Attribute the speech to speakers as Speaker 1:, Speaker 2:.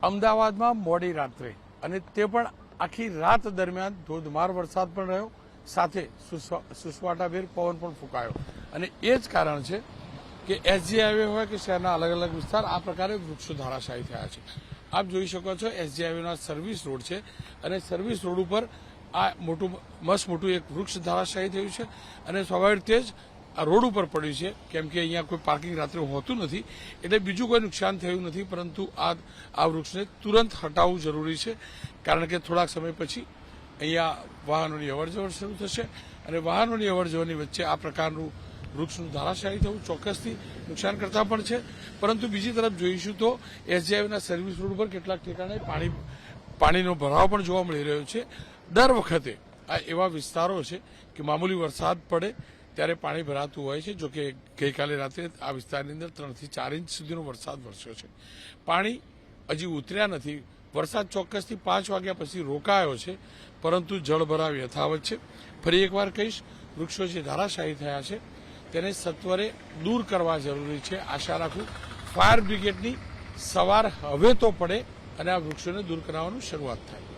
Speaker 1: અમદાવાદમાં મોડી રાત્રે અને તે પણ આખી રાત દરમિયાન ધોધમાર વરસાદ પણ રહ્યો, સાથે સુસવાટાભેર પવન પણ ફૂંકાયો અને એ જ કારણ છે કે એસજી હાઈવે હોય કે શહેરના અલગ અલગ વિસ્તાર આ પ્રકારે વૃક્ષો ધરાશાયી થયા છે. આપ જોઈ શકો છો એસજી હાઈવેનો સર્વિસ રોડ છે અને સર્વિસ રોડ ઉપર આ મોટું એક વૃક્ષ ધરાશાયી થયું છે અને સ્વાભાવિક રીતે જ આ રોડ ઉપર પડ્યું છે, કેમ કે અહીંયા કોઈ પાર્કિંગ રાત્રે હોતું નથી એટલે બીજું કોઈ નુકસાન થયું નથી, પરંતુ આ વૃક્ષને તુરંત હટાવવું જરૂરી છે, કારણ કે થોડાક સમય પછી અહીંયા વાહનોની અવરજવર શરૂ થશે અને વાહનોની અવરજવરની વચ્ચે આ પ્રકારનું વૃક્ષનું ધરાશાયી થવું ચોક્કસથી નુકસાન કરતા પણ છે. પરંતુ બીજી તરફ જોઈશું તો એસજીઆઈના સર્વિસ રોડ પર કેટલાક ઠેકાણે પાણીનો ભરાવ પણ જોવા મળી રહ્યો છે. દર વખતે આ એવા વિસ્તારો છે કે મામૂલી વરસાદ પડે ત્યારે પાણી ભરાતું હોય છે. જોકે ગઈકાલે રાત્રે આ વિસ્તારની અંદર 3 થી 4 ઇંચ સુધીનો વરસાદ વરસ્યો છે. પાણી હજી ઉતર્યા નથી. વરસાદ ચોક્કસથી 5 વાગ્યા પછી રોકાયો છે, પરંતુ જળભરાવ યથાવત છે. ફરી એકવાર કહીશ, વૃક્ષો જે ધરાશાયી થયા છે તેને સત્વરે દૂર કરવા જરૂરી છે. આશા રાખું ફાયર બ્રિગેડની સવાર હવે તો પડે અને આ વૃક્ષોને દૂર કરાવવાની શરૂઆત થાય.